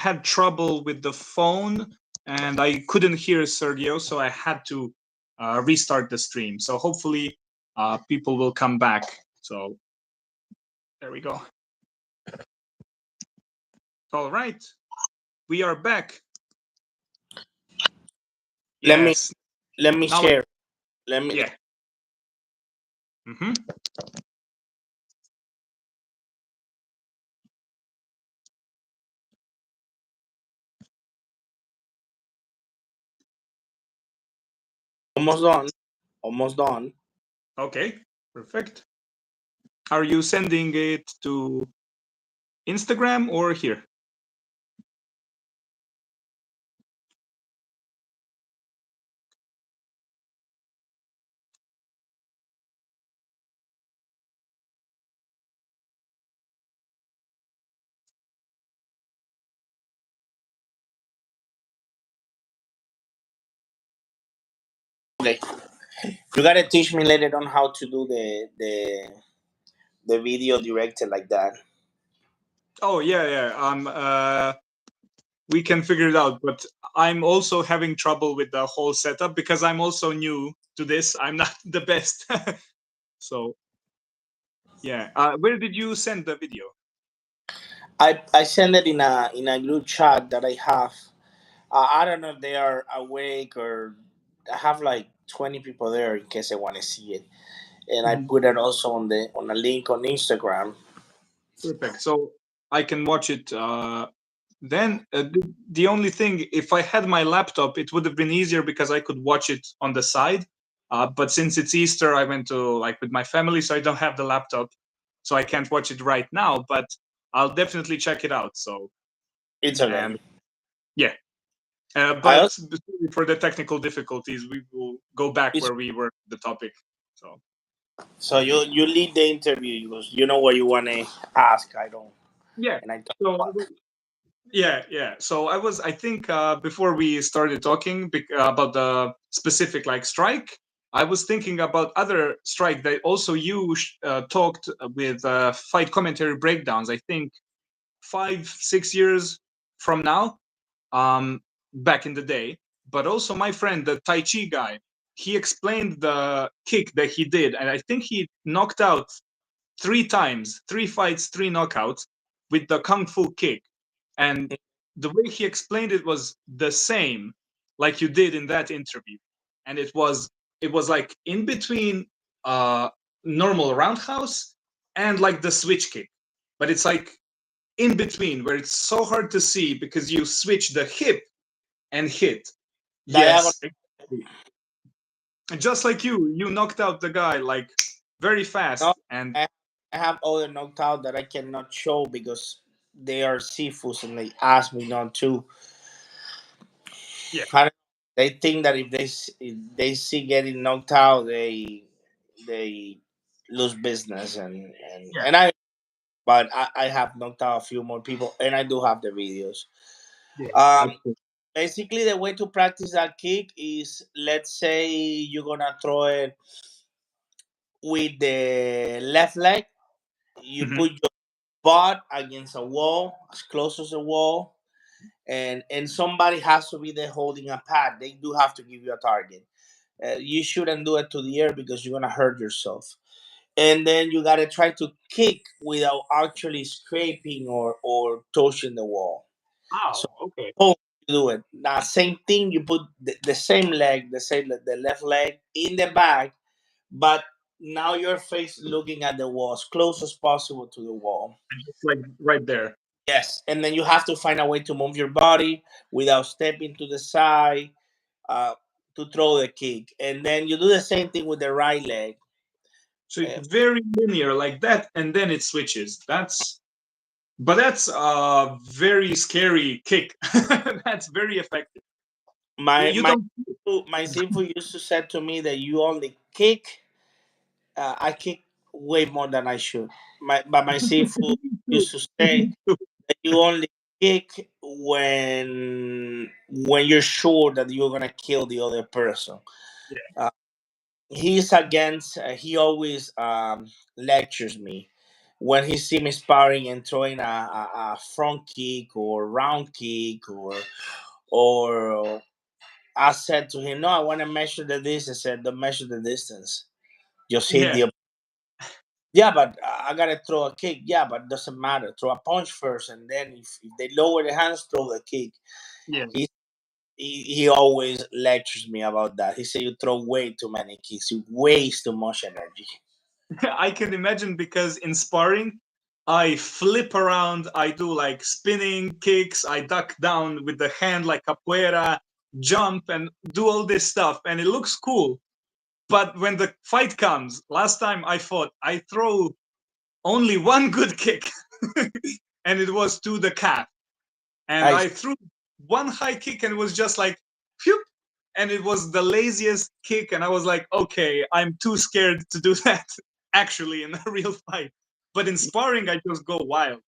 had trouble with the phone and I couldn't hear Sergio, so I had to restart the stream. So hopefully people will come back. So there we go. All right, we are back. Let me now share. Yeah. Almost done. Okay, perfect. Are you sending it to Instagram or here? Okay. You gotta teach me later on how to do the video directed like that. Oh yeah. We can figure it out, but I'm also having trouble with the whole setup because I'm also new to this. I'm not the best. So yeah. Where did you send the video? I send it in a group chat that I have. I don't know if they are awake or I have like 20 people there in case I want to see it, and I put it also on a link on Instagram. Perfect. So I can watch it. Then the only thing, if I had my laptop, it would have been easier because I could watch it on the side. But since it's Easter, I went to with my family, so I don't have the laptop, so I can't watch it right now. But I'll definitely check it out. So it's okay. Yeah. But for the technical difficulties, we will go back where we were the topic. So you lead the interview because you know what you want to ask. I don't. Yeah. And I yeah. So I think before we started talking about the specific strike, I was thinking about other strike that also you talked with fight commentary breakdowns. I think 5-6 years from now, back in the day. But also my friend, the Tai Chi guy, he explained the kick that he did, and I think he knocked out 3 times, 3 fights, 3 knockouts with the Kung Fu kick. And the way he explained it was the same like you did in that interview. And it was like in between normal roundhouse and like the switch kick. But it's like in between where it's so hard to see because you switch the hip and hit. Yes. Just like you knocked out the guy like very fast. No, and I have other knocked out that I cannot show because they are seafoods and they ask me not to. Yeah. They think that if they see getting knocked out, they lose business and but I have knocked out a few more people and I do have the videos. Yeah. Basically, the way to practice that kick is, let's say you're gonna throw it with the left leg. You put your butt against a wall, as close as a wall, and somebody has to be there holding a pad. They do have to give you a target. You shouldn't do it to the air because you're gonna hurt yourself. And then you gotta try to kick without actually scraping or touching the wall. So, okay. Do it. Now, same thing. You put the same leg, the left leg in the back, but now your face looking at the wall as close as possible to the wall. Just like right there. Yes, and then you have to find a way to move your body without stepping to the side to throw the kick, and then you do the same thing with the right leg. So it's very linear like that, and then it switches. That's a very scary kick. That's very effective. My Sifu used to say to me that you only kick. I kick way more than I should. But my Sifu used to say that you only kick when you're sure that you're gonna kill the other person. Yeah. He's against. He always lectures me, when he see me sparring and throwing a front kick or round kick, or I said to him, no, I want to measure the distance. I said, don't measure the distance. Just hit Yeah, the. Yeah, but I gotta throw a kick. Yeah, but doesn't matter. Throw a punch first, and then if they lower the hands, throw the kick. yeah. He always lectures me about that. He said you throw way too many kicks. You waste too much energy. I can imagine because in sparring, I flip around, I do like spinning kicks, I duck down with the hand like capoeira, jump and do all this stuff, and it looks cool. But when the fight comes, last time I fought, I throw only one good kick, and it was to the calf. And I I threw one high kick, and it was just like, phew, and it was the laziest kick. And I was like, okay, I'm too scared to do that actually in a real fight. But in sparring, I just go wild.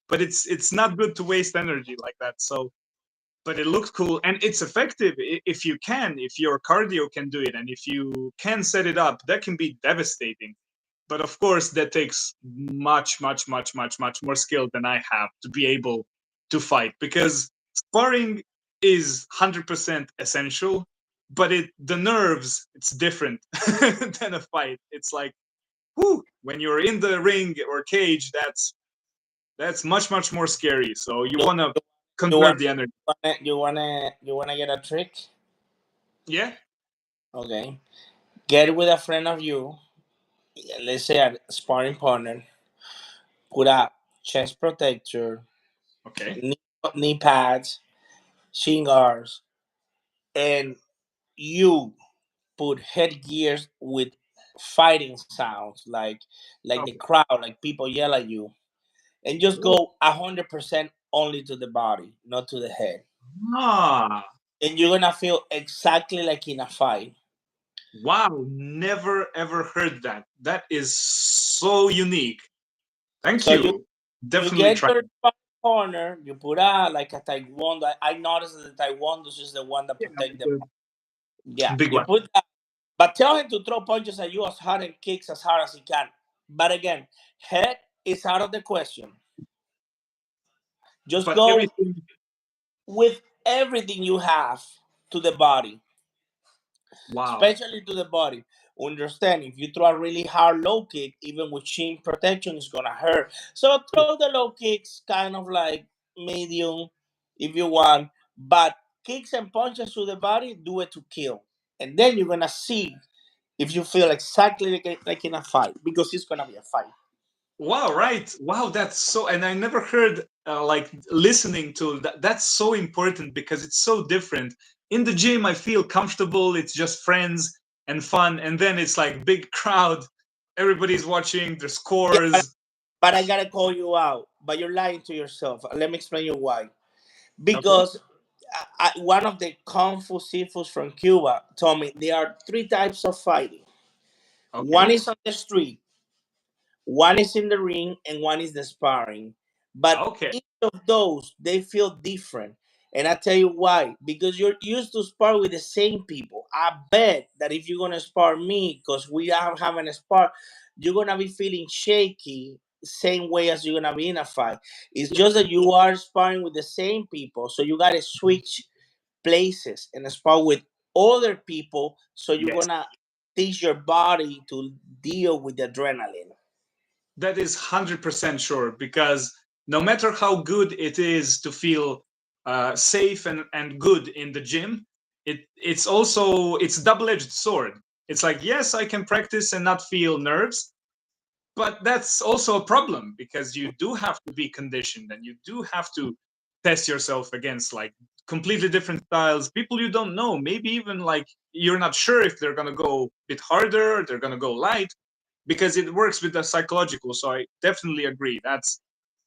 But it's not good to waste energy like that. So, but it looks cool and it's effective if you can, if your cardio can do it, and if you can set it up, that can be devastating. But of course, that takes much, much, much, much, much more skill than I have to be able to fight. Because sparring is 100% essential, but the nerves, it's different than a fight. It's like, whoo, when you're in the ring or cage, that's much, much more scary. So you you want to you want conserve the energy. you wanna get a trick? Yeah. Okay, get with a friend of you. Let's say a sparring partner. Put a chest protector, Okay. knee, knee pads, shin guards, and you put headgears with fighting sounds like the Okay. crowd, like people yell at you, and just go 100% only to the body, not to the head, Ah, and you're gonna feel exactly like in a fight. wow. Never ever heard that. That is so unique. Thank So you. you Definitely get try. your sparring corner, you put a like a taekwondo. I noticed that the taekwondo is the one that Yeah, protect them. the Yeah, big you one. put that, but tell him to throw punches at you as hard and kicks as hard as he can. But again, head is out of the question. Just But go everything. with everything you have to the body, Wow. especially to the body. Understand, if you throw a really hard low kick, even with chin protection, it's gonna hurt. So throw the low kicks kind of like medium if you want, but kicks and punches to the body, do it to kill. And then you're gonna see if you feel exactly like in a fight, because it's gonna be a fight. Wow, right. Wow, that's so, and I never heard like listening to that. That's so important because it's so different. In the gym, I feel comfortable. It's just friends and fun. And then it's like big crowd. Everybody's watching, the Yeah, scores. but I gotta call you out. But you're lying to yourself. Let me explain you why. Okay. Because one of the Kung Fu Sifus from Cuba told me there are three types of fighting. One Okay. is on the street, one is in the ring, and one is the sparring. But Okay. each of those, they feel different. And I tell you why. Because you're used to spar with the same people. I bet that if you're gonna spar me, because we are having a spar, you're gonna be feeling shaky same way as you're gonna be in a fight. It's just that you are sparring with the same people, so you gotta switch places and spar with other people, so you're Yes. gonna teach your body to deal with the adrenaline. That is 100% sure because no matter how good it is to feel safe and good in the gym, it's also it's double-edged sword. It's like, yes, I can practice and not feel nerves, but that's also a problem because you do have to be conditioned and you do have to test yourself against like completely different styles, people you don't know, maybe even like you're not sure if they're going to go a bit harder, they're going to go light, because it works with the psychological. So I definitely agree.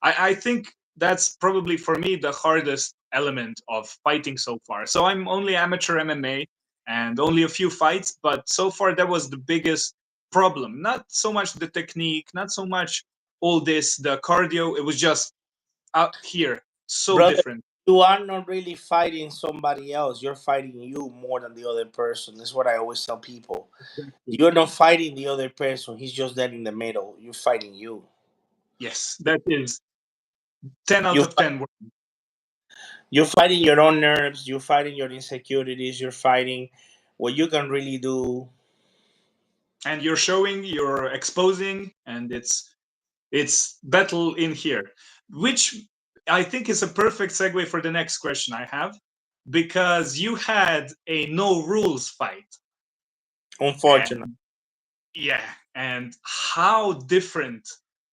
I think that's probably for me the hardest element of fighting so far. So I'm only amateur MMA and only a few fights, but so far that was the biggest problem. Not so much the technique, not so much all this, the cardio. It was just out here so Brother, different. you are not really fighting somebody else. You're fighting you more than the other person. That's what I always tell people. Exactly. You're not fighting the other person. He's just there in the middle. You're fighting you. Yes, that is 10 out You of 10. you're fighting your own nerves. You're fighting your insecurities. You're fighting what you can really do. And you're showing, you're exposing, and it's battle in here, which I think is a perfect segue for the next question I have, because you had a no rules fight. Unfortunately, And yeah, and how different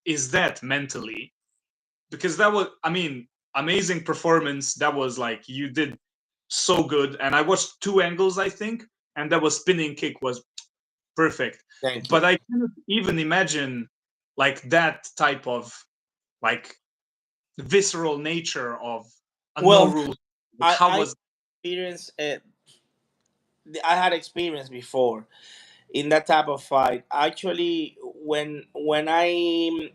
is that mentally? Because that was, I mean, amazing performance. That was like, you did so good. And I watched two angles, I think, and that was spinning kick was perfect. thank you. But I cannot even imagine like that type of like visceral nature of a no Well, rule. Like, I how I was experienced I had experience before in that type of fight. Actually, when I,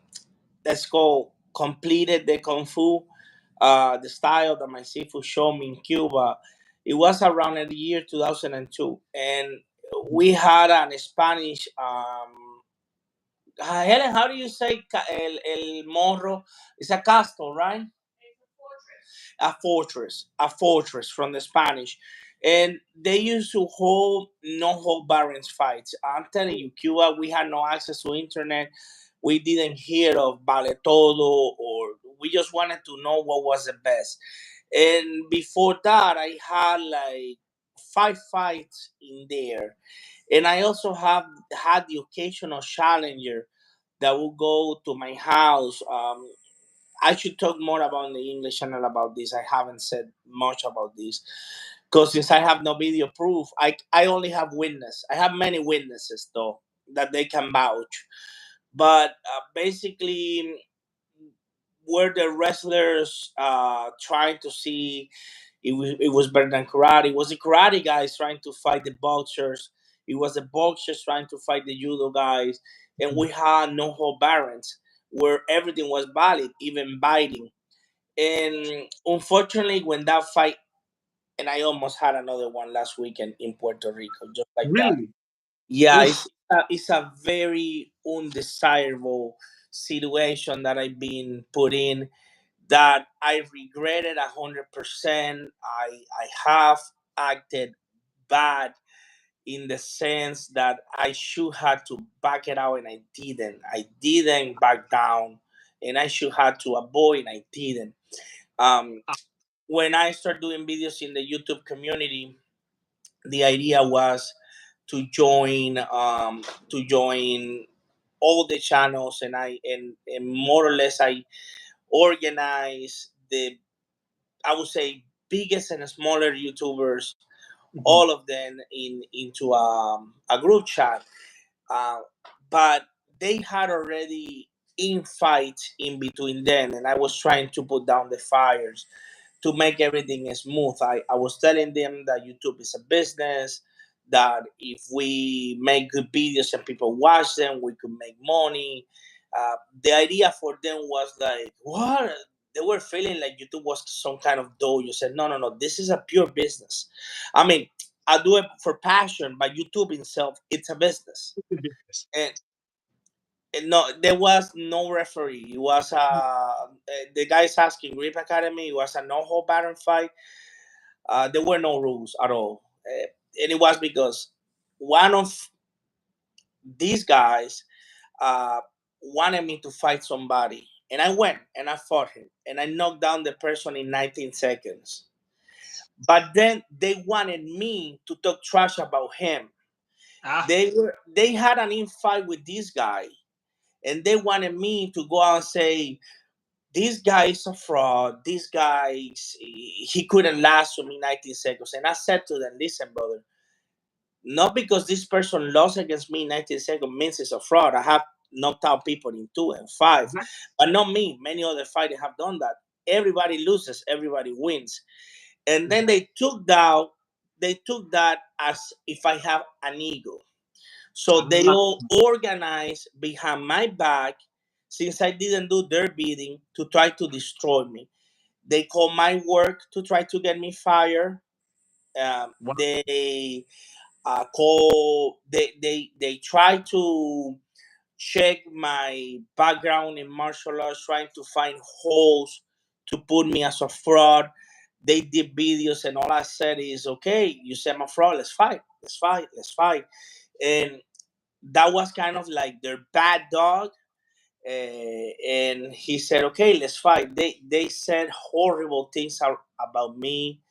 let's go, completed the kung fu, the style that my seafood showed me in Cuba, it was around the year 2002, and we had an Spanish. Helen, how do you say el morro? It's a castle, right? A fortress from the Spanish, and they used to hold no hold barons fights. I'm telling you, Cuba, we had no access to internet. We didn't hear of Vale Todo, or we just wanted to know what was the best. And before that, I had like 5 fights in there, and I also have had the occasional challenger that will go to my house. I should talk more about the English channel about this. I haven't said much about this because since I have no video proof, I only have witness. I have many witnesses though that they can vouch. But basically, were the wrestlers trying to see it was better than karate? It was the karate guys trying to fight the boxers. It was the boxers trying to fight the judo guys, and we had no hold barons where everything was valid, even biting. And unfortunately, when that fight, and I almost had another one last weekend in Puerto Rico, just like that. really? Yeah, Oof. it's a very undesirable situation that I've been put in, that I regretted 100%. I have acted bad in the sense that I should have to back it out and I didn't. I didn't back down, and I should have to avoid and I didn't. Um, Ah, when I started doing videos in the YouTube community, the idea was to join all the channels, and and more or less I organize the, I would say, biggest and smaller YouTubers, mhm. all of them into a group chat. Uh, but they had already in fights in between them, and I was trying to put down the fires to make everything smooth. I was telling them that YouTube is a business, that if we make good videos and people watch them, we could make money. The idea for them was like, what? They were feeling like YouTube was some kind of dough. You said, no, no, no, this is a pure business. I mean, I do it for passion, but YouTube itself, it's a business. And no, there was no referee. It was the guys asking Grip Academy. It was a no hold baron fight. There were no rules at all, and it was because one of these guys wanted me to fight somebody, and I went and I fought him, and I knocked down the person in 19 seconds. But then they wanted me to talk trash about him. Ah, They had an in fight with this guy, and they wanted me to go out and say, this guy is a fraud. This guy, he couldn't last for me 19 seconds. And I said to them, listen, brother, not because this person lost against me in 19 seconds means he's a fraud. I have knocked out people in 2 and 5, exact- but not me. Many other fighters have done that. Everybody loses, everybody wins. And then they took that as if I have an ego. So they ah, all organized behind my back, since I didn't do their bidding, to try to destroy me. They call my work to try to get me fired. wow. They try to check my background in martial arts, trying to find holes to put me as a fraud. They did videos, and all I said is, okay, you said I'm a fraud, let's fight, let's fight, let's fight. And that was kind of like their bad dog. And he said, okay, let's fight. They said horrible things about me,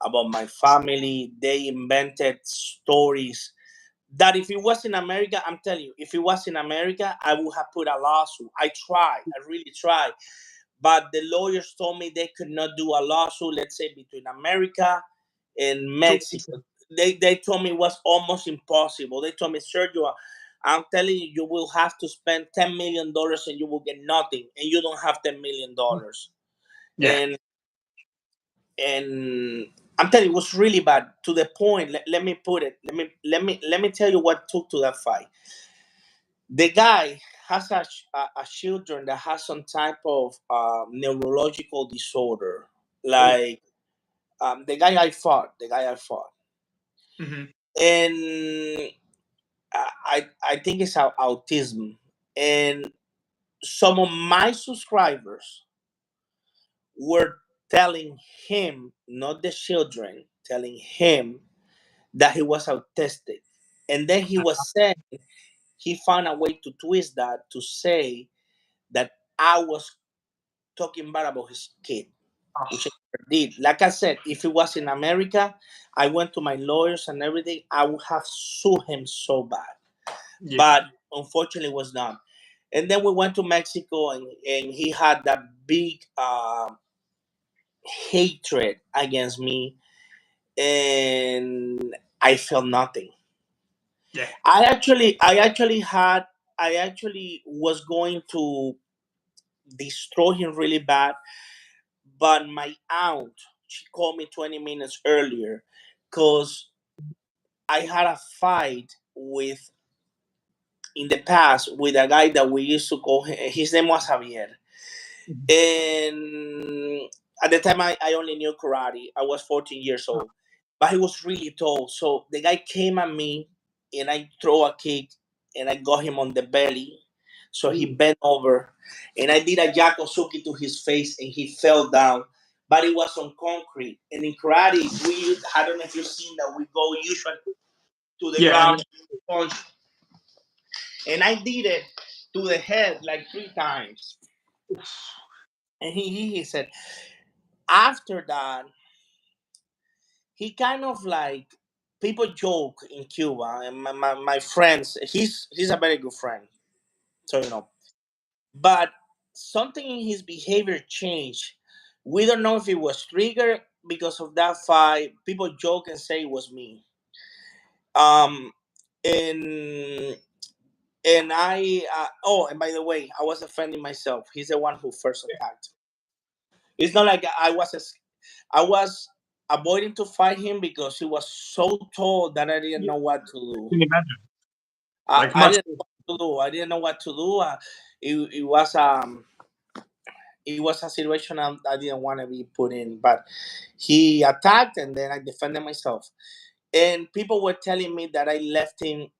about my family. They invented stories that if it was in America, I'm telling you, if it was in America, I would have put a lawsuit. I tried, I really tried. But the lawyers told me they could not do a lawsuit, let's say, between America and Mexico. They told me it was almost impossible. They told me, Sergio, I'm telling you, you will have to spend $10 million and you will get nothing, and you don't have $10 million. Yeah. And and I'm telling you, it was really bad to the point. Let me put it. Let me tell you what took to that fight. The guy has a children that has some type of neurological disorder. Oh. Like the guy I fought, Hmm. and I think it's autism. And some of my subscribers were telling him, not the children, telling him that he was autistic. And then he was saying he found a way to twist that to say that I was talking bad about his kid, which I Oh, never did. Like I said, if it was in America, I went to my lawyers and everything, I would have sued him so bad. yeah. But unfortunately, it was not. And then we went to Mexico, and he had that big hatred against me, and I felt nothing. Yeah. I actually was going to destroy him really bad, but my aunt, she called me 20 minutes earlier because I had a fight with in the past with a guy that we used to call his name was Javier. Mhm. And at the time, I only knew karate. I was 14 years old, but he was really tall. So the guy came at me, and I throw a kick, and I got him on the belly. So he Oh. bent over, and I did a yakosuki to his face, and he fell down. But it was on concrete. And in karate, I don't know if you've seen that, we go usually to the Yeah. ground, punch, and I did it to the head like 3 times. And he said, after that, he kind of like, people joke in Cuba, and my friends, he's a very good friend, so but something in his behavior changed. We don't know if it was triggered because of that fight. People joke and say it was me. Um, and and by the way, I was defending myself. He's the one who first attacked. It's not like I was avoiding to fight him because he was so tall that I didn't Yeah. know what to do. Can imagine. I, Like I much. didn't know what to do. I didn't know what to do. It was a situation I didn't want to be put in. But he attacked, and then I defended myself. And people were telling me that I left him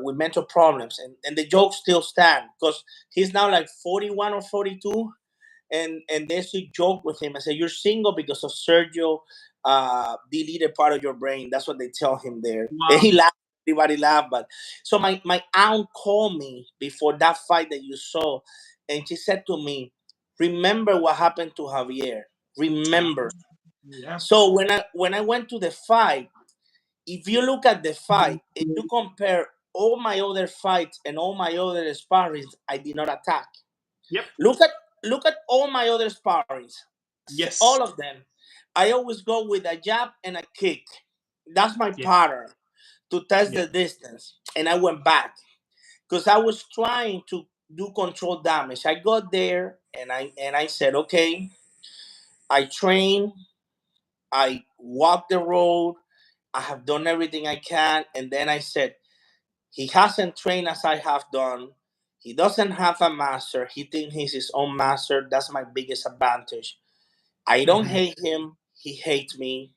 with mental problems, and the joke still stand because he's now like 41 or 42. And they still joke with him and say, you're single because of Sergio deleted part of your brain. That's what they tell him there. And Wow. he laughed. Everybody laughed. But so my aunt called me before that fight that you saw, and she said to me, remember what happened to Javier. Uh, Remember. yeah. So when I went to the fight, if you look at the fight and you compare all my other fights and all my other sparrings, I did not attack. Yep. Look at look at all my other sparrings, Yes. all of them. I always go with a jab and a kick. That's my Yeah. pattern to test Yeah. the distance. And I went back because I was trying to do control damage. I got there, and I said, okay, I train, I walk the road, I have done everything I can, and then I said, he hasn't trained as I have done. He doesn't have a master. He thinks he's his own master. That's my biggest advantage. I don't Hmm. hate him. He hates me.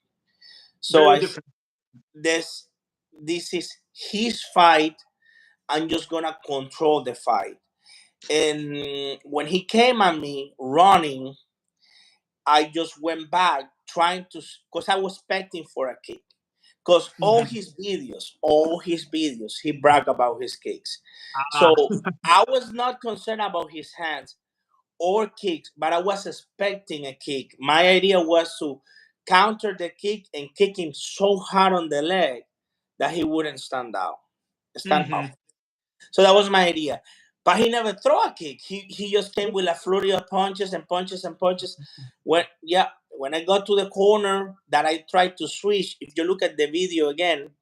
So Very I different. this this is his fight. I'm just gonna control the fight. And when he came at me running, I just went back trying to, because I was expecting for a kick. Because Mhm. all his videos, he brag about his kicks. Ah. So I was not concerned about his hands or kicks, but I was expecting a kick. My idea was to counter the kick and kick him so hard on the leg that he wouldn't stand up. Mhm. So that was my idea. But he never threw a kick. He just came with a flurry of punches and punches and punches. When I got to the corner that I tried to switch, if you look at the video again,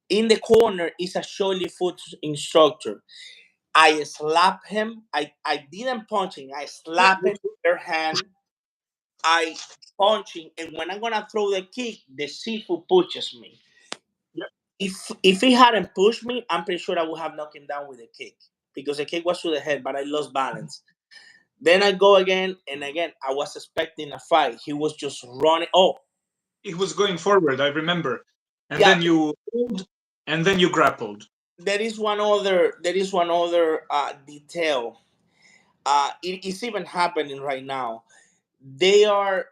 in the corner is a shoulder foot instructor. I slap him. I didn't punch him. I Yeah. slap him with their hand. I punch him, and when I'm gonna throw the kick, the seafood pushes me. Yeah. If he hadn't pushed me, I'm pretty sure I would have knocked him down with a kick because the kick was to the head, but I lost balance. Then I go again and again. I was expecting a fight. He was just running. Oh, He was going forward, I remember. And yeah. then you pulled, and then you grappled. There is one other. There is one other detail. It's even happening right now. They are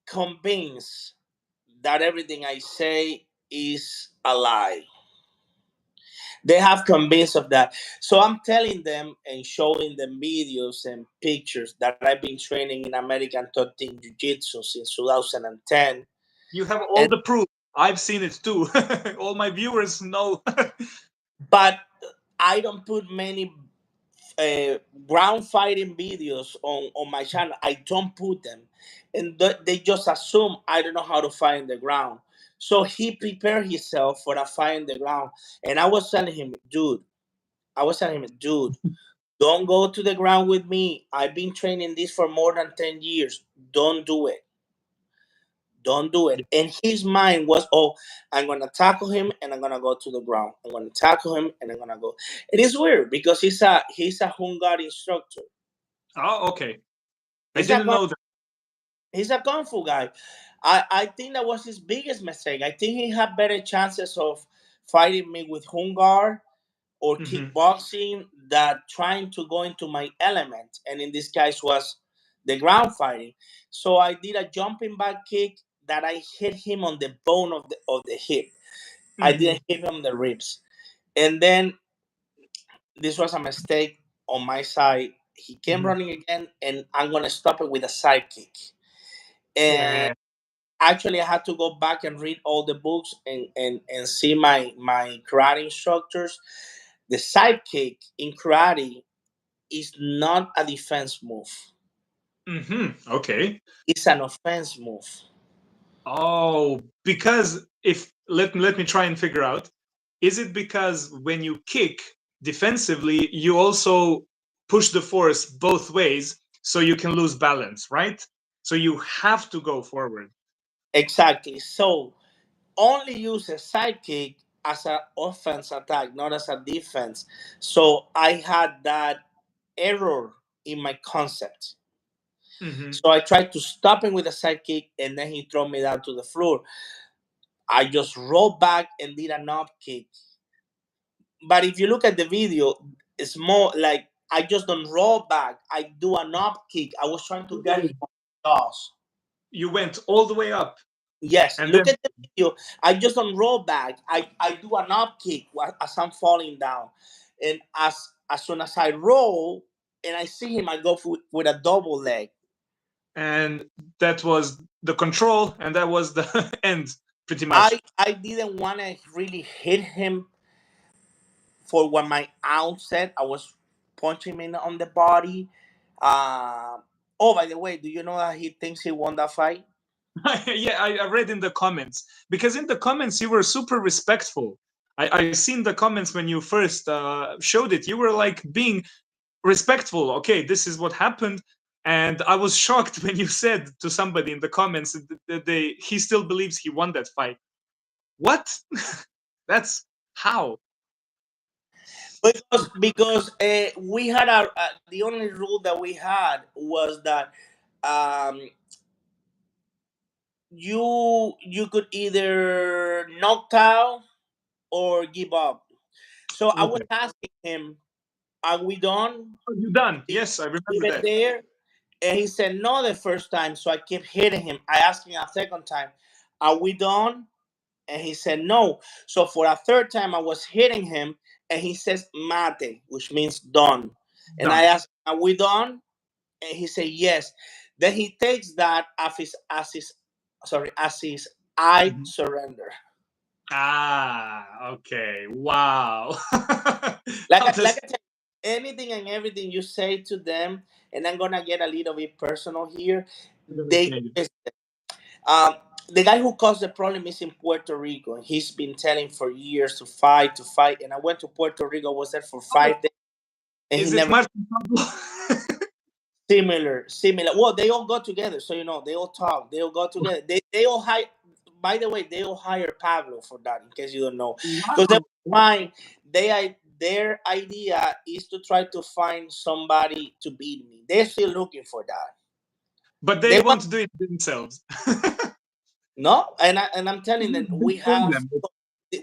convinced that everything I say is a lie. They have convinced of that. So I'm telling them and showing them videos and pictures that I've been training in American Top Team Jiu-Jitsu since 2010. You have all And the proof. I've seen it too. All my viewers know. but I don't put many uh, ground fighting videos on my channel. I don't put them, and they just assume I don't know how to fight in the ground. So he prepared himself for a fight in the ground, and I was telling him, dude, don't go to the ground with me. I've been training this for more than 10 years. Don't do it. Don't do it. And his mind was, oh, I'm going to tackle him and I'm going to go to the ground. I'm going to tackle him and I'm going to go. It is weird because he's a Hungarian instructor. Oh, okay. I He's a didn't kung, know that. he's a kung fu guy. I think that was his biggest mistake. I think he had better chances of fighting me with Hungar or Hmm. kickboxing that trying to go into my element, and in this case was the ground fighting. So I did a jumping back kick that I hit him on the bone of the hip. I Hmm. didn't hit him on the ribs. And then this was a mistake on my side. He came Hmm. running again, and I'm gonna stop it with a side kick. And Yeah. actually, I had to go back and read all the books and see my karate instructors. The side kick in karate is not a defense move. Okay. It's an offense move. Oh, because if let me try and figure out. Is it because when you kick defensively, you also push the force both ways, so you can lose balance, right? So you have to go forward. Exactly. So only use a side kick as an offense attack, not as a defense. So I had that error in my concept. Hmm. So I tried to stop him with a side kick, and then he threw me down to the floor. I just rolled back and did an up kick. But if you look at the video, it's more like I just don't roll back. I do an up kick. I was trying to get him on the jaws. You went all the way up, Yes, and look then at the video. I just don't roll back. I do an up kick as I'm falling down. And as soon as I roll and I see him, I go with a double leg. and that was the control, and that was the end, pretty much. I didn't want to really hit him for what my ounce said. I was punching him on the body. Oh, by the way, do you know that he thinks he won that fight? Yeah, I read in the comments, because in the comments you were super respectful. I seen the comments when you first showed it. You were like being respectful. Okay, this is what happened, and I was shocked when you said to somebody in the comments that he still believes he won that fight. What? That's how? Because we had the only rule that we had was that um, you could either knock out or give up. So I was Okay. asking him, "Are we done? Oh, you done? Did Yes, I you remember leave it that. there?" And he said no the first time. So I kept hitting him. I asked him a second time, "Are we done?" And he said no. So for a third time, I was hitting him, and he says "mate," which means done. And I Done. asked, "Are we done?" And he said yes. Then he takes that as his "I Mhm. surrender." Ah, okay. Wow. Like How like does I said, anything and everything you say to them, and I'm gonna get a little bit personal here. They change it? um, the guy who caused the problem is in Puerto Rico. He's been telling for years to fight, to fight. And I went to Puerto Rico, was there for Oh, 5 days, and he is it never. Martin Pablo? Similar. Well, they all go together, so they all talk. They all go together. They all hire. By the way, they all hire Pablo for that. In case you don't know, because they Wow. find their idea is to try to find somebody to beat me. They're still looking for that. But They they want want to do it themselves. no, and I'm telling them we Film have them.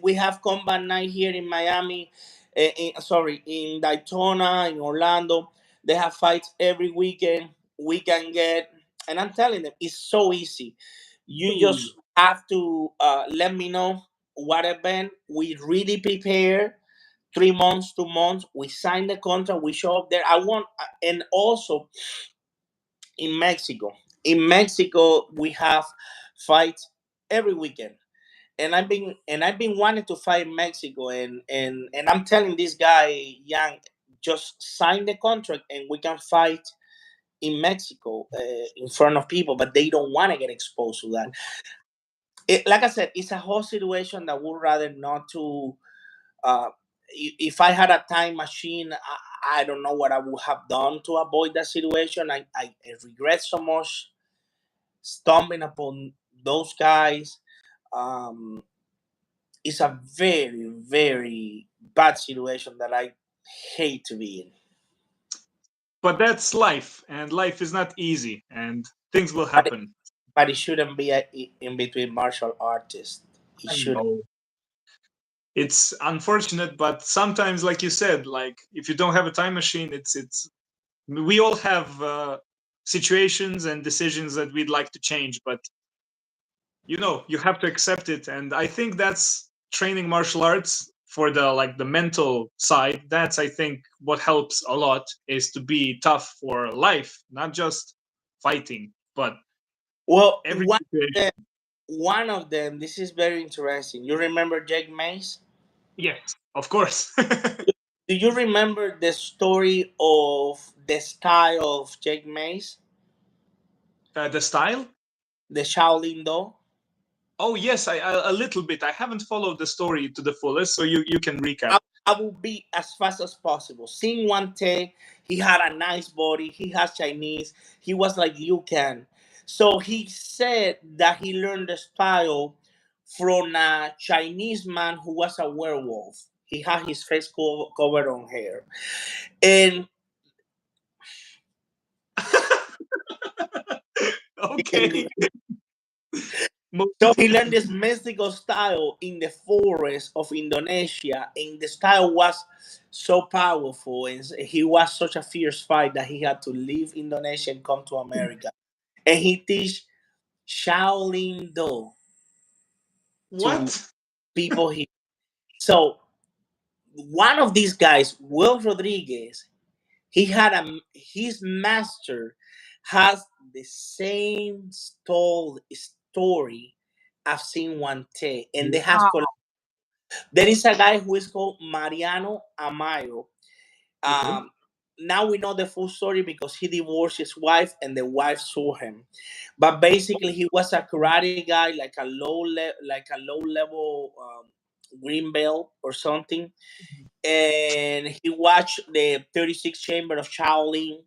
we have combat night here in Miami. Sorry, in Daytona, in Orlando. They have fights every weekend. We can get, and I'm telling them it's so easy. You just have to let me know what event. We really prepare. 3 months, 2 months. We sign the contract. We show up there. I want, and also in Mexico. In Mexico, we have fights every weekend, and I've been wanting to fight in Mexico, and I'm telling this guy, Young, just sign the contract and we can fight in Mexico in front of people, but they don't want to get exposed to that. Like I said, it's a whole situation that would rather not to. Uh, if I had a time machine, I don't know what I would have done to avoid that situation. I regret so much stumbling upon those guys. Um, it's a very, very bad situation that I hate to be in. But that's life, and life is not easy, and things will But it, happen. but it shouldn't be in between martial artists. It I shouldn't. know. It's unfortunate, but sometimes, like you said, like if you don't have a time machine, it's we all have situations and decisions that we'd like to change, but you have to accept it. And I think that's training martial arts for the like the mental side. That's, I think, what helps a lot is to be tough for life, not just fighting, but Well, every situation. one of them. This is very interesting. You remember Jake Mace? Yes, of course. Do you remember the story of the style of Jake Mace, The style. the Shaolin Do? Oh yes, a little bit. I haven't followed the story to the fullest, so you can recap. I will be as fast as possible. Seeing one take, he had a nice body. He has Chinese. He was like you can. So he said that he learned the style from a Chinese man who was a werewolf. He had his face covered on hair, and you can Okay. leave. Mo- So he learned this mystical style in the forest of Indonesia, and the style was so powerful, and he was such a fierce fight that he had to leave Indonesia and come to America. And he teach Shaolin Do to what? people here. So one of these guys, Will Rodriguez, his master has the same story I've seen one day, and they have Wow. there is a guy who is called Mariano Amayo. Okay. Um, now we know the full story because he divorced his wife and the wife sued him. But basically, he was a karate guy, like a low level green belt or something. And he watched the 36 Chamber of Shaolin,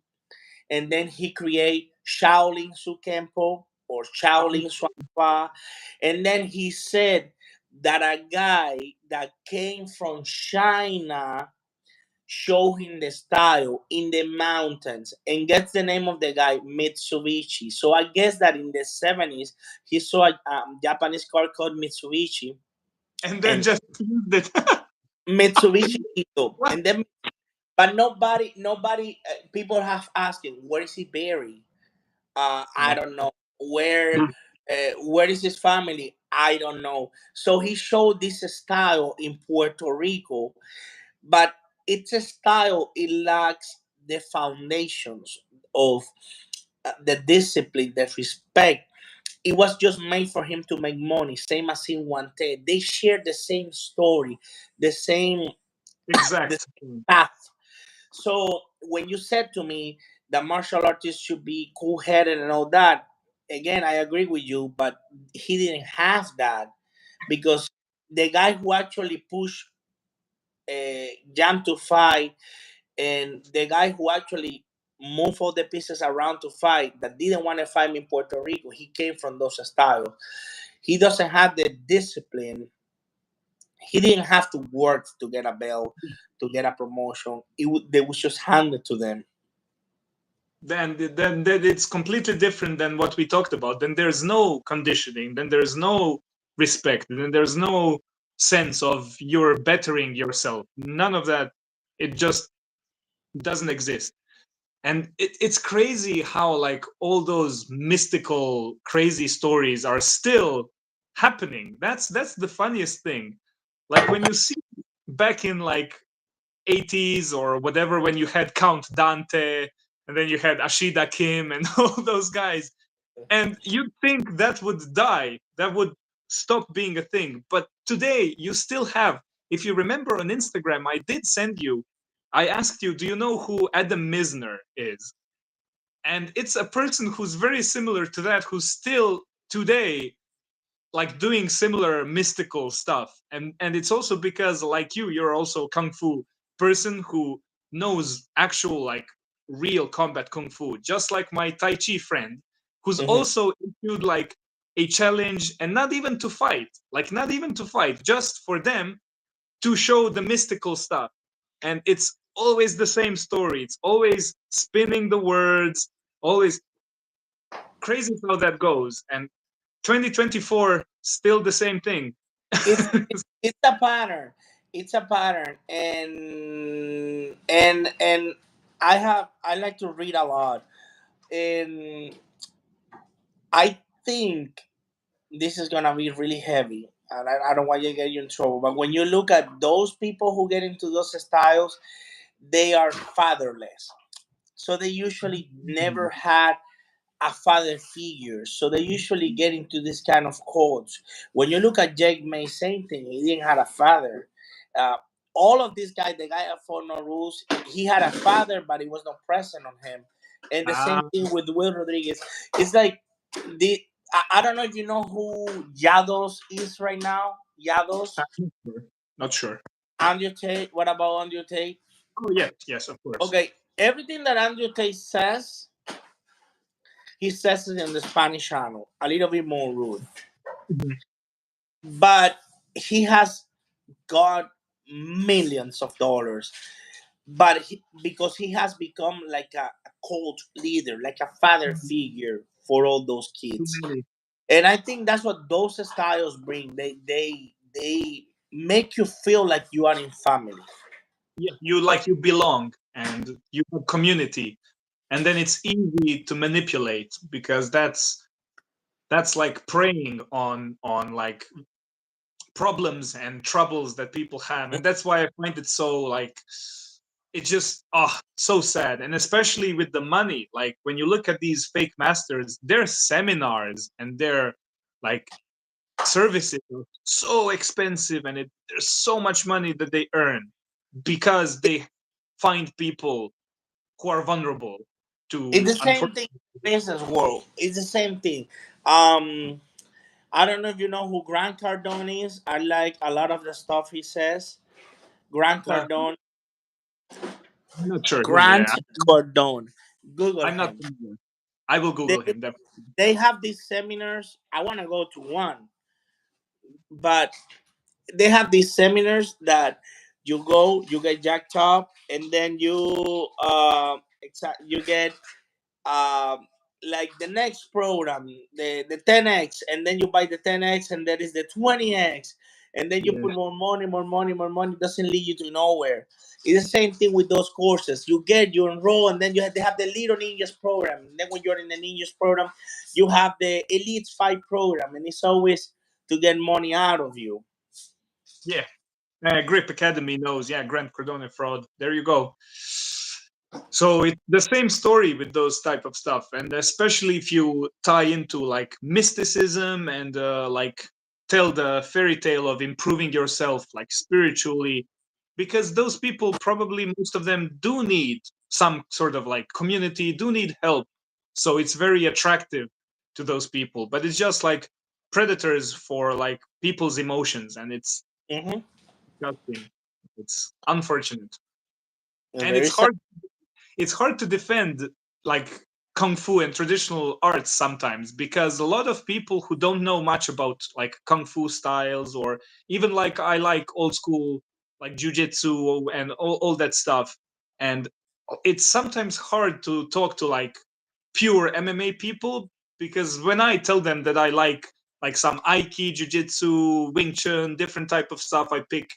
and then he create Shaolin Sukempo or Shaolin Shuanghua, and then he said that a guy that came from China showed him the style in the mountains and gets the name of the guy Mitsubishi. So I guess that in the 70s he saw a Japanese car called Mitsubishi, And then and just used it. Mitsubishi Ito, What? and then but nobody people have asking where is he buried. I Oh, don't know where is his family. I don't know. So he showed this style in Puerto Rico, but it's a style. It lacks the foundations of the discipline, the respect. It was just made for him to make money, same as in Wante. They share the same story, the same the exact. same path. So when you said to me that martial artists should be cool headed and all that, again I agree with you, but he didn't have that because the guy who actually pushed Jam to fight and the guy who actually moved all the pieces around to fight that didn't want to fight me in Puerto Rico, he came from those styles. He doesn't have the discipline. He didn't have to work to get a belt, to get a promotion. They was just handed to them. Then it's completely different than what we talked about. Then there's no conditioning. Then there's no respect. Then there's no sense of you're bettering yourself. None of that. It just doesn't exist. And it's crazy how like all those mystical, crazy stories are still happening. That's the funniest thing. Like when you see back in like 80s or whatever, when you had Count Dante and then you had Ashida Kim and all those guys, and you'd think that would die, that would stop being a thing. But today you still have, if you remember on Instagram, I did send you, I asked you, do you know who Adam Misner is? And it's a person who's very similar to that, who's still today like doing similar mystical stuff. And it's also because like you're also a kung fu person who knows actual like real combat kung fu, just like my Tai Chi friend, who's Mhm. also issued like a challenge, and not even to fight, like not even to fight, just for them to show the mystical stuff. And it's always the same story, it's always spinning the words, always crazy how that goes. And 2024 still the same thing. It's it's a pattern. It's a pattern, and I like to read a lot, and I think this is gonna be really heavy, and I don't want you to get you in trouble. But when you look at those people who get into those styles, they are fatherless. So they usually never had a father figure. So they usually get into this kind of codes. When you look at Jake May, same thing. He didn't have a father. Uh, all of these guys, the guy at For No Rules, he had a father, but he was not present on him. And the same Ah, thing with Will Rodriguez. It's like the I don't know if you know who Yados is right now. Yados, I'm not sure. Not sure. Andrew Tate. What about Andrew Tate? Oh yes, yes, of course. Okay, everything that Andrew Tate says, he says it in the Spanish channel, a little bit more rude. Mhm. But he has got millions of dollars. But because he has become like a cult leader, like a father figure for all those Too kids. many. And I think that's what those styles bring. They make you feel like you are in family. Yeah, you like you belong and you have community, and then it's easy to manipulate because that's like preying on like problems and troubles that people have, and that's why I find it so like it just so sad. And especially with the money, like when you look at these fake masters, their seminars and their like services are so expensive, and there's so much money that they earn because they find people who are vulnerable It's to the same thing in business world. It's the same thing. I don't know if you know who Grant Cardone is. I like a lot of the stuff he says. Grant I'm Cardone. not sure. Yeah, Grant Cardone. Google I'm not him. familiar. I will They Google him definitely. they have these seminars. I want to go to one, but they have these seminars that you go, you get jacked up, and then you get um like the next program, the 10x, and then you buy the 10x, and that is the 20x, and then you Yeah. put more money, more money, more money. It doesn't lead you to nowhere. It's the same thing with those courses. You enroll, and then they have the Little Ninjas program. And then when you're in the Ninjas program, you have the Elite Fight program, and it's always to get money out of you. Yeah. Grip Academy knows. Yeah, Grant Cardone fraud. There you go. So it's the same story with those type of stuff, and especially if you tie into like mysticism and like tell the fairy tale of improving yourself like spiritually, because those people probably most of them do need some sort of like community, do need help. So it's very attractive to those people, but it's just like predators for like people's emotions, and it's Mm-hmm. disgusting. It's unfortunate, and Very sad. it's hard to defend like kung fu and traditional arts sometimes, because a lot of people who don't know much about like kung fu styles, or even like I like old school like jujitsu and all that stuff, and it's sometimes hard to talk to like pure MMA people, because when I tell them that I like some Aiki, Jiu-Jitsu, Wing Chun, different type of stuff, I pick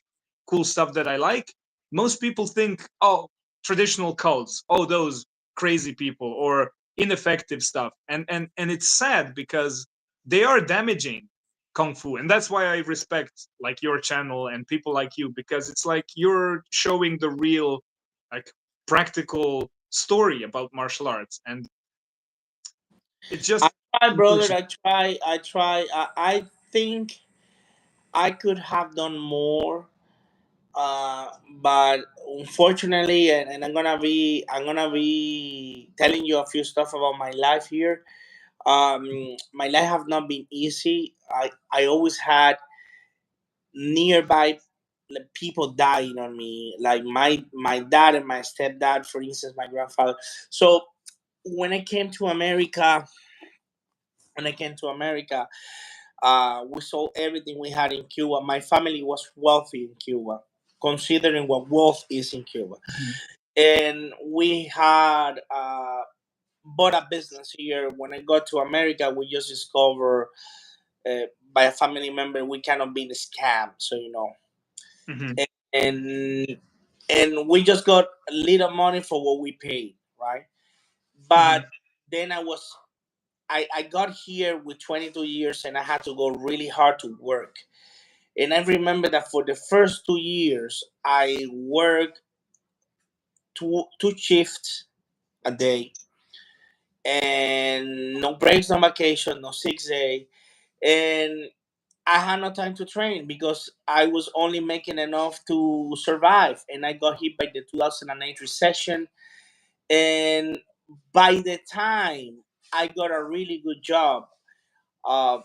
cool stuff that I like. Most people think, oh, traditional cults, oh, those crazy people or ineffective stuff, and it's sad because they are damaging kung fu, and that's why I respect like your channel and people like you, because it's like you're showing the real like practical story about martial arts, and it's I just try, brother. unfortunate. I try. I think I could have done more, but unfortunately, and I'm gonna be telling you a few stuff about my life here. My life have not been easy. I always had nearby people dying on me, like my dad and my stepdad, for instance, my grandfather. So when I came to America, when I came to America, we sold everything we had in Cuba. My family was wealthy in Cuba, considering what wealth is in Cuba. Mhm. And we had bought a business here. When I got to America, we just discovered by a family member we cannot be scammed. So Mhm. and and we just got a little money for what we paid, right? But Mhm. then I got here with 22 years, and I had to go really hard to work. And I remember that for the first 2 years, I worked two shifts a day, and no breaks, no vacation, no 6 day. And I had no time to train because I was only making enough to survive. And I got hit by the 2008 recession. And by the time I got a really good job,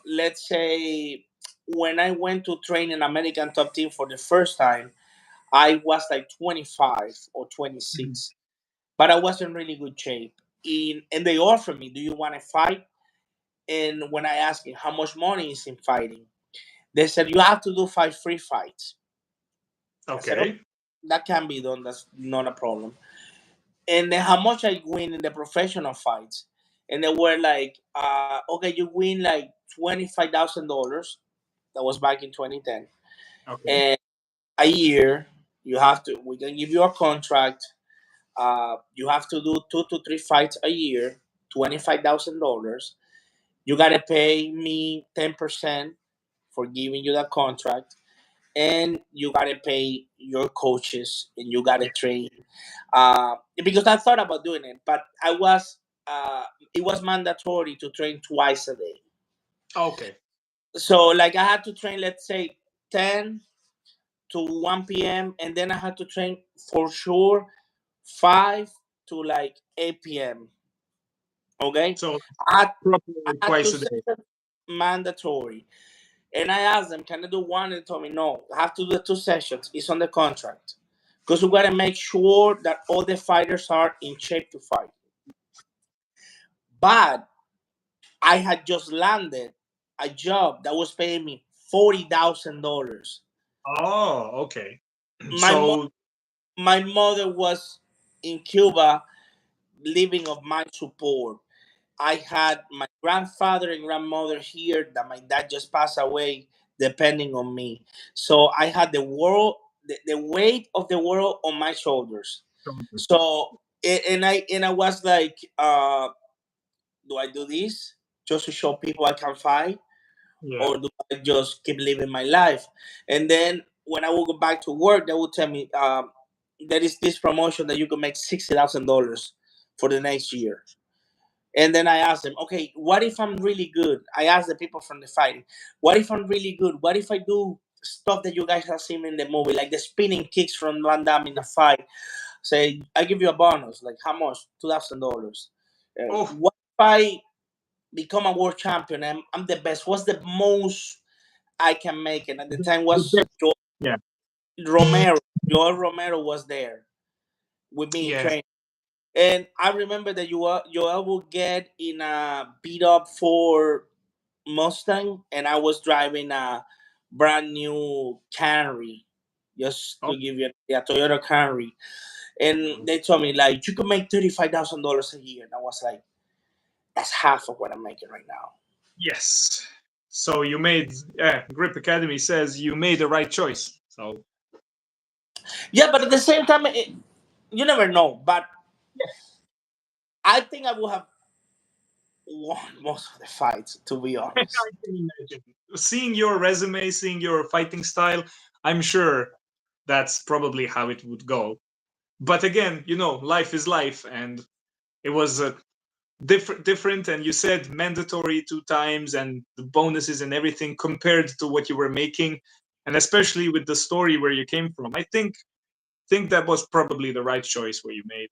let's say when I went to train in American Top Team for the first time, I was like 25 or Mhm. 26, but I was in really good shape. And they offered me, "Do you want to fight?" And when I asked him how much money is in fighting, they said, "You have to do 5 free fights." I said, "Okay, Okay. that can be done. That's not a problem." And then how much I win in the professional fights? And they were like, "Okay, you win like $25,000." That was back in 2010. Okay. And a year, you have to. We can give you a contract. You have to do 2 to 3 fights a year, $25,000. You gotta pay me 10% for giving you that contract, and you gotta pay your coaches, and you gotta Yeah. train. Because I thought about doing it, but uh, it was mandatory to train twice a day. Okay. So like I had to train, let's say 10 to 1 p.m., and then I had to train for sure 5 to like 8 p.m. Okay, So I had, proper I had two twice a day. sessions mandatory, and I asked them, "Can I do one?" And they told me, "No, I have to do the 2 sessions. It's on the contract because we gotta make sure that all the fighters are in shape to fight." But I had just landed a job that was paying me $40,000. Oh, okay. My mo- So my mother was in Cuba living of my support. I had my grandfather and grandmother here that my dad just passed away. depending on me. So I had the weight of the world on my shoulders. So and I was like, do I do this just to show people I can fight, Yeah. or do I just keep living my life? And then when I will go back to work, they will tell me, there is this promotion that you can make $60,000 for the next year. And then I asked them, okay, what if I'm really good? I asked the people from the fighting, what if I'm really good? What if I do stuff that you guys have seen in the movie, like the spinning kicks from Van Damme in the fight? Say, I give you a bonus. Like, how much? $2,000. Oh, What if I become a world champion? I'm the best. What's the most I can make it? At the time the was best. Yeah. Romero. Joel Romero was there with me in Yes. training. And I remember that Joel would get in a beat up for Mustang, and I was driving a brand new Camry, just Oh, to give you a Toyota Camry. And they told me, like, you could make $35,000 a year. And I was like, that's half of what I'm making right now. yes. So you made, Grip Academy says you made the right choice. So Yeah, but at the same time, you never know. But I think I would have won most of the fights, to be I honest. can imagine. Seeing your resume, seeing your fighting style, I'm sure that's probably how it would go. But again, life is life, and it was a different. And you said mandatory 2 times, and the bonuses and everything compared to what you were making, and especially with the story where you came from. I think that was probably the right choice where you made,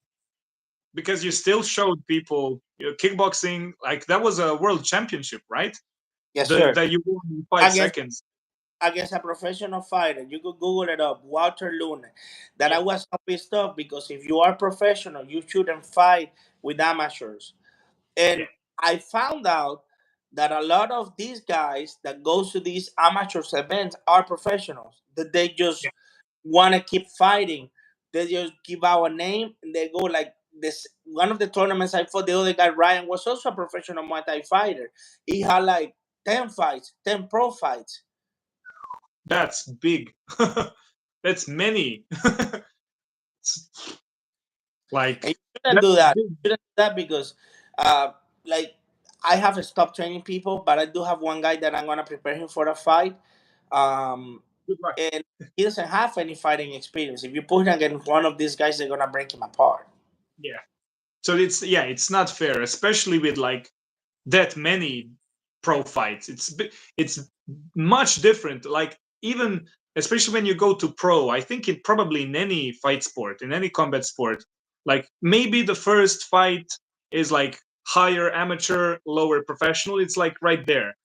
because you still showed people kickboxing, like that was a world championship, right? Yes, The sir. that you won in five Against seconds. against a professional fighter. You could Google it up, Walter Luna. That I Yeah, was so pissed off because if you are professional, you shouldn't fight with amateurs. yeah, And I found out that a lot of these guys that goes to these amateurs events are professionals. That they yeah. just want to keep fighting. They just give out a name and they go like this. One of the tournaments I fought, the other guy Ryan was also a professional Muay Thai fighter. He had like 10 fights, 10 pro fights. That's big. That's many. And Like you shouldn't that's do that. big. You shouldn't do that because, like, I have stopped training people, but I do have one guy that I'm gonna prepare him for a fight. Um, Good luck. and he doesn't have any fighting experience. If you put him against one of these guys, they're gonna break him apart. Yeah. So it's not fair, especially with like that many pro fights. It's much different. Like even especially when you go to pro, I think it probably in any fight sport, in any combat sport, like maybe the first fight is like higher amateur, lower professional. It's like right there.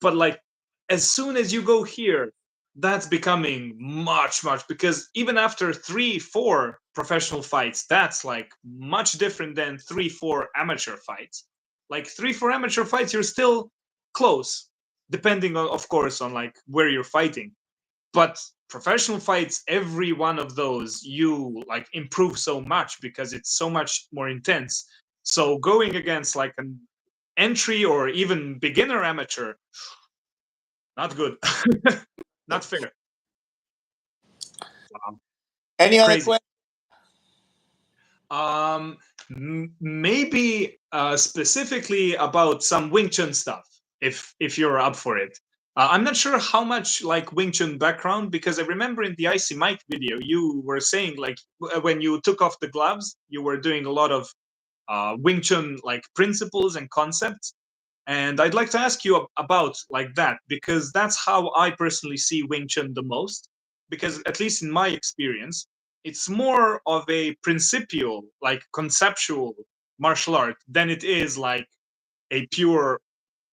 But like as soon as you go here, that's becoming much because even after 3 4 professional fights, that's like much different than 3 4 amateur fights. Like 3 4 amateur fights, you're still close, depending on, of course, on like where you're fighting. But professional fights, every one of those you like improve so much because it's so much more intense. So going against like an entry or even beginner amateur, not good. Not fair. Wow. Any other Crazy. question? Maybe specifically about some Wing Chun stuff, if you're up for it. I'm not sure how much like Wing Chun background, because I remember in the Icy Mike video you were saying like when you took off the gloves, you were doing a lot of Wing Chun like principles and concepts. And I'd like to ask you about like that, because that's how I personally see Wing Chun the most. Because at least in my experience, it's more of a principial, like conceptual martial art than it is like a pure,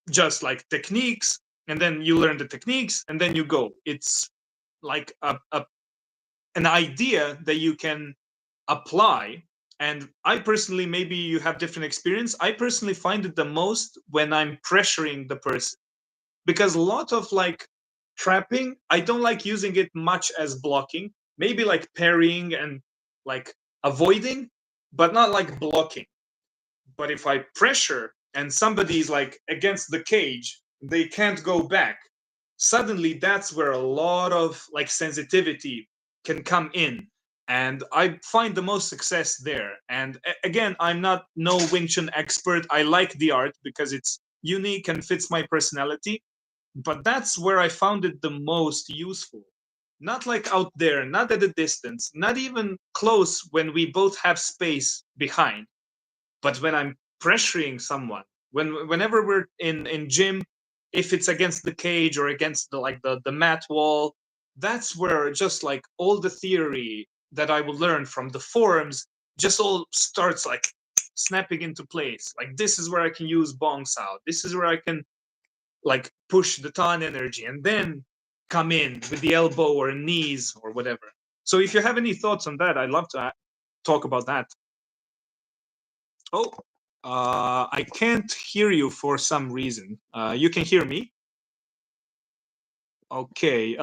just like techniques, and then you learn the techniques and then you go. It's like an idea that you can apply. And I personally, maybe you have different experience, I personally find it the most when I'm pressuring the person, because a lot of like trapping, I don't like using it much as blocking, maybe like parrying and like avoiding, but not like blocking. But if I pressure and somebody's like against the cage, they can't go back, suddenly that's where a lot of like sensitivity can come in, and I find the most success there. And again, I'm not no Wing Chun expert. I like the art because it's unique and fits my personality, but that's where I found it the most useful. Not like out there, not at a distance, not even close when we both have space behind, but when I'm pressuring someone, whenever we're in gym, if it's against the cage or against the mat wall, that's where just like all the theory that I will learn from the forums just all starts like snapping into place. Like this is where I can use bongs out. This is where I can like push the ton energy and then come in with the elbow or knees or whatever. So if you have any thoughts on that, I'd love to talk about that. Oh, I can't hear you for some reason. You can hear me? Okay.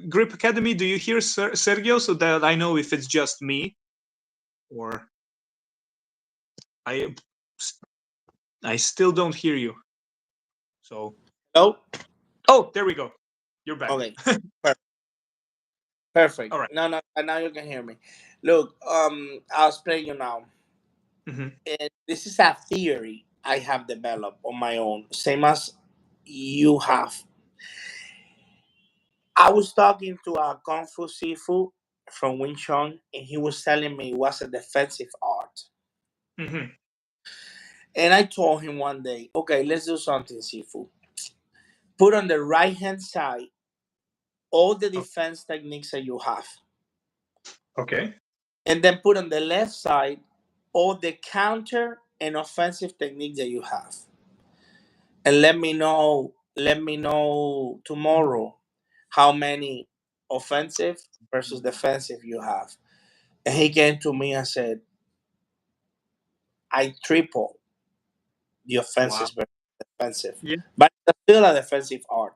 Grip Academy, do you hear Sergio so that I know if it's just me or I I still don't hear you. So Oh, oh, there we go. You're back. okay. Perfect. All right. No, and now you can hear me. Look, I'll explain you now. Mm-hmm. This is a theory I have developed on my own, same as you have. I was talking to a Kung Fu Sifu from Wing Chun, and he was telling me it was a defensive art. Mm-hmm. And I told him one day, okay, let's do something, Sifu. Put on the right hand side all the defense techniques that you have, Okay. and then put on the left side all the counter and offensive techniques that you have. And let me know tomorrow how many offensive versus defensive you have. And he came to me and said, I triple the Wow. offensive versus defensive. Yeah. But it's still a defensive art.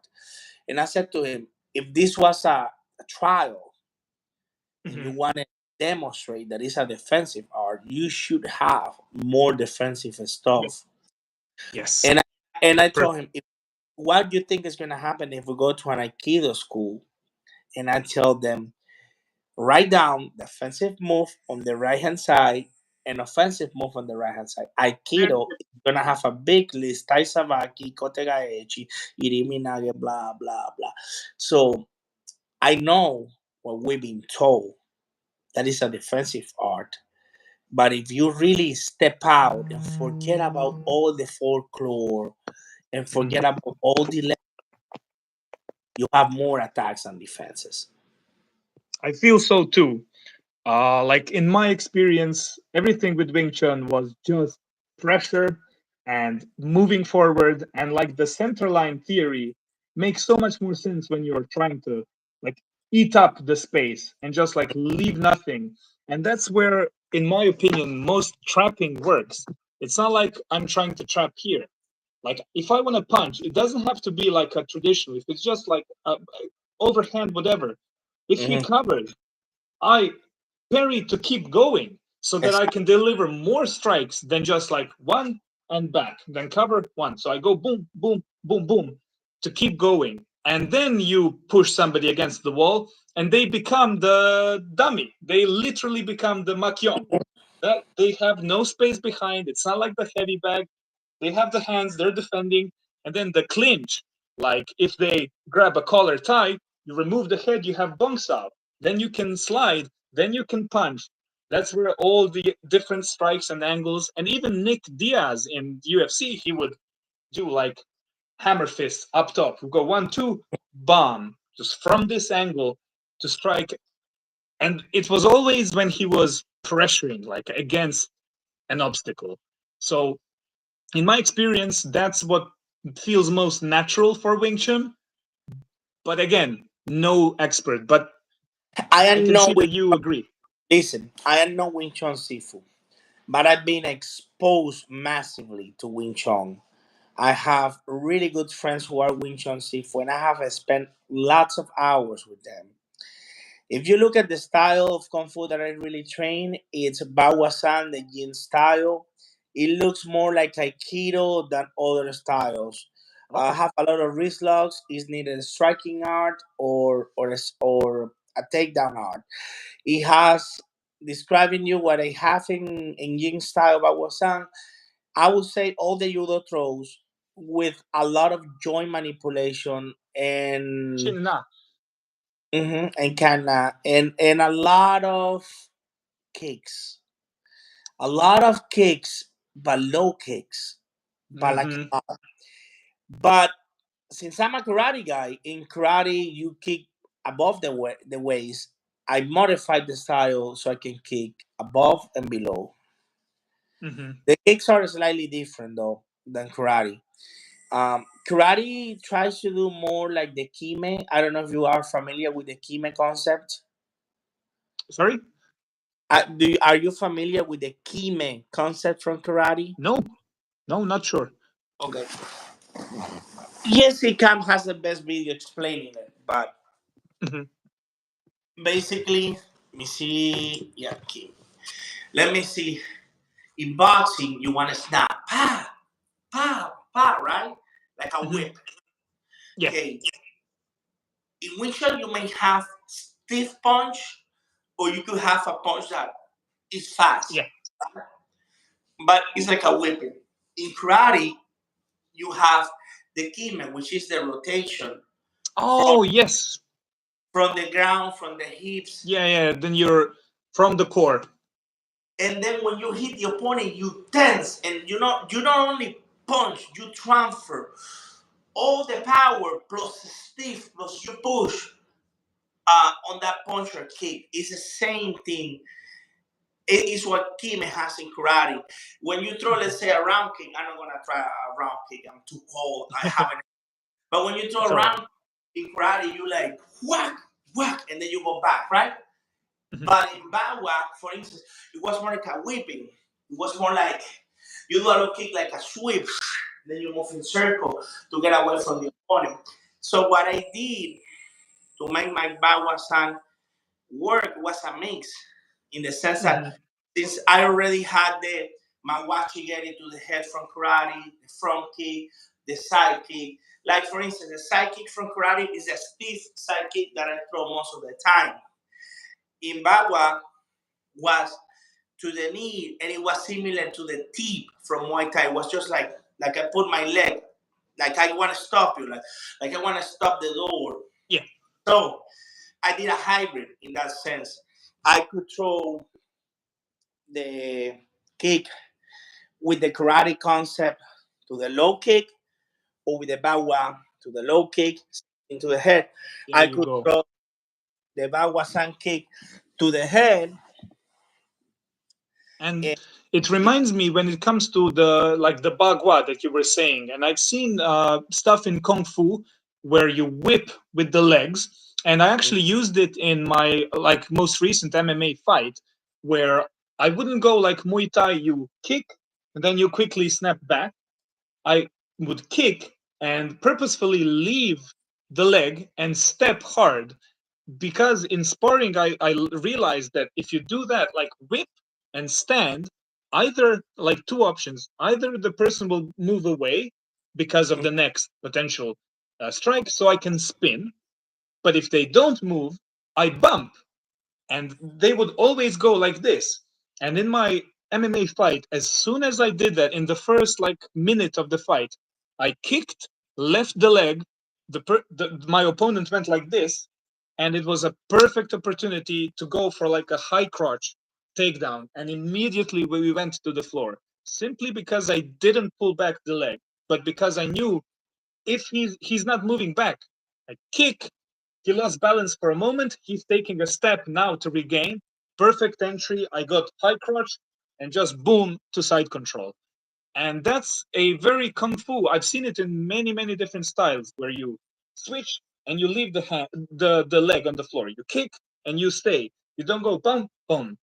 And I said to him, if this was a trial and you Mm-hmm. want to demonstrate that it's a defensive art, you should have more defensive stuff. Yes. And I Perfect. told him, what do you think is going to happen if we go to an Aikido school and I tell them, write down defensive move on the right hand side and offensive move on the right hand side. Aikido is gonna have a big list: Tai Savaki, Kotegaechi, Iriminage, blah blah blah. So I know what we've been told, that is a defensive art. But if you really step out and forget about all the folklore and Mm-hmm. forget about all the you have more attacks and defenses. I feel so too. Like in my experience, everything with Wing Chun was just pressure and moving forward, and like the center line theory makes so much more sense when you're trying to like eat up the space and just like leave nothing. And that's where, in my opinion, most trapping works. It's not like I'm trying to trap here. Like if I want to punch, it doesn't have to be like a traditional. If it's just like a overhand, whatever. If he Mhm. covers, I parry to keep going so that I can deliver more strikes than just like one and back, then cover one. So I go boom, boom, boom, boom to keep going. And then you push somebody against the wall and they become the dummy. They literally become the makyong. That they have no space behind. It's not like the heavy bag. They have the hands, they're defending, and then the clinch. Like if they grab a collar tie, you remove the head, you have bunks out. Then you can slide, then you can punch. That's where all the different strikes and angles, and even Nick Diaz in UFC, he would do like hammer fists up top. We go 1, 2, bomb, just from this angle to strike. And it was always when he was pressuring, like against an obstacle. So in my experience, that's what feels most natural for Wing Chun. But again, no expert. But I I am can no see that you agree. Listen, I am no Wing Chun Sifu, but I've been exposed massively to Wing Chun. I have really good friends who are Wing Chun Sifu, and I have spent lots of hours with them. If you look at the style of Kung Fu that I really train, it's Bawasan, the Yin style. It looks more like Aikido than other styles. Okay. Have a lot of wrist locks. Is neither a striking art or a takedown art. It has describing you what I have in Yin style about Wasan. I would say all the judo throws with a lot of joint manipulation and Chinna. and kinda and a lot of kicks. A lot of kicks, but low kicks. But like Mm-hmm. but since I'm a karate guy, in karate you kick above the waist. I modified the style so I can kick above and below. Mm-hmm. The kicks are slightly different though than karate. Karate tries to do more like the kime. I don't know if you are familiar with the kime concept. Sorry? Are you familiar with the kime concept from karate? No. No, not sure. Okay. Yes, Cam has the best video explaining it, but Mm-hmm. basically, let me see. Yeah, kime. Let me see. In boxing, you want to snap, pa, pa, pa, right? Like a Mm-hmm. whip. Yeah. Okay. In which one you may have stiff punch, or you could have a punch that is fast, Yeah. but it's like a whipping. In karate, you have the kime, which is the rotation from Oh, yes. the ground, from the hips, Yeah, yeah. Then you're from the core. and then when you hit the opponent, you tense, and you not only punch, you transfer all the power plus the stiff plus you push on that punch or kick. It's the same thing. It is what Kime has in karate. When you throw, let's say, a round kick, I'm not gonna try a round kick. I'm too cold. I haven't. But when you throw It's a all right. round in karate, you like whack, whack, and then you go back, right? Mm-hmm. But in Bawa, for instance, it was more like a whipping. It was more like you do a low kick like a sweep, then you move in circle to get away from the opponent. So what I did to make my Bawa stand work was a mix in the sense that Mm-hmm. since I already had the Mawachi get into the head from karate, the front kick, the side kick. Like for instance, the side kick from karate is a stiff side kick that I throw most of the time. In Bagua was to the knee and it was similar to the tip from Muay Thai. It was just like I put my leg, like I want to stop you, like I want to stop the door. Yeah. So I did a hybrid in that sense. I could throw the kick with the karate concept to the low kick or with the bawa to the low kick into the head. There I you could go. throw the bawa san kick to the head. And And it reminds me when it comes to the like the bagua that you were saying, and I've seen stuff in kung fu where you whip with the legs, and I actually used it in my like most recent MMA fight where I wouldn't go like Muay Thai, you kick and then you quickly snap back. I would kick and purposefully leave the leg and step hard because in sparring I realized that if you do that like whip and stand, either like two options, either the person will move away because of the next potential strike so I can spin, but if they don't move I bump, and they would always go like this. And in my MMA fight, as soon as I did that in the first like minute of the fight, I kicked, left the leg, my opponent went like this, and it was a perfect opportunity to go for like a high crotch takedown, and immediately we went to the floor simply because I didn't pull back the leg, but because I knew if he's not moving back, I kick, he lost balance for a moment. He's taking a step now to regain. Perfect entry. I got high crotch and just boom to side control. And that's a very kung fu. I've seen it in many, many different styles where you switch and you leave the leg on the floor. You kick and you stay. You don't go bum, boom.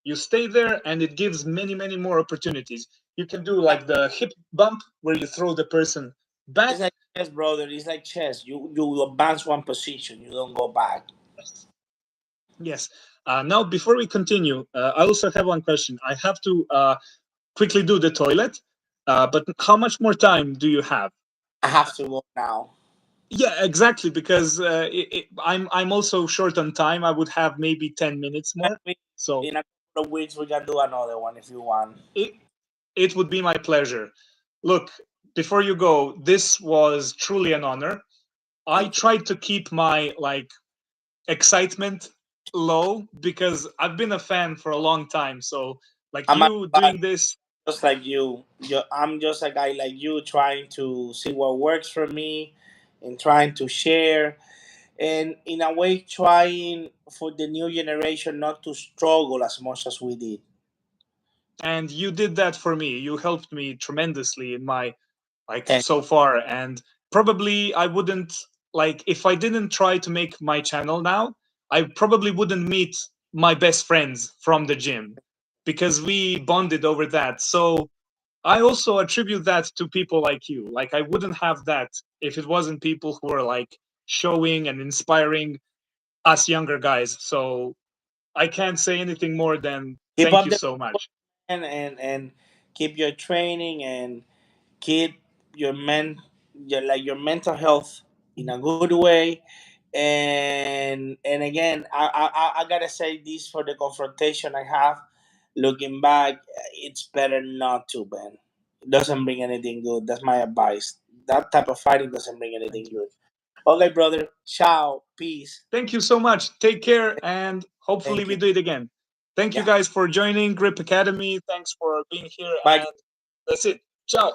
You stay there and it gives many, many more opportunities. You can do like the hip bump where you throw the person back. it's like chess, brother. It's like chess. You advance one position. You don't go back. Yes. Yes. Now, before we continue, I also have one question. I have to quickly do the toilet, but how much more time do you have? I have to go now. Yeah, exactly. Because I'm also short on time. I would have maybe 10 minutes more. Maybe So in a couple of weeks we can do another one if you want. it it would be my pleasure. Look, before you go, this was truly an honor. I Thank you. tried to keep my excitement low because I've been a fan for a long time. So like I'm a you guy doing this, just like you. I'm just a guy like you trying to see what works for me and trying to share and in a way trying for the new generation not to struggle as much as we did. and you did that for me. You helped me tremendously in my Thank so far, and probably I wouldn't, if I didn't try to make my channel now, I probably wouldn't meet my best friends from the gym because we bonded over that. So I also attribute that to people like you. Like I wouldn't have that if it wasn't people who are showing and inspiring us younger guys. So I can't say anything more than keep thank up you the so much. and keep your training and keep your your mental health in a good way. And again, I gotta say this for the confrontation I have. Looking back, it's better not to, Ben. It doesn't bring anything good. That's my advice. That type of fighting doesn't bring anything Thank you. good. Okay, brother. Ciao. Peace. Thank you so much. Take care, and hopefully Thank you. we do it again. Thank you Yeah. guys for joining Grip Academy. Thanks for being here, Bye. and that's it. Ciao.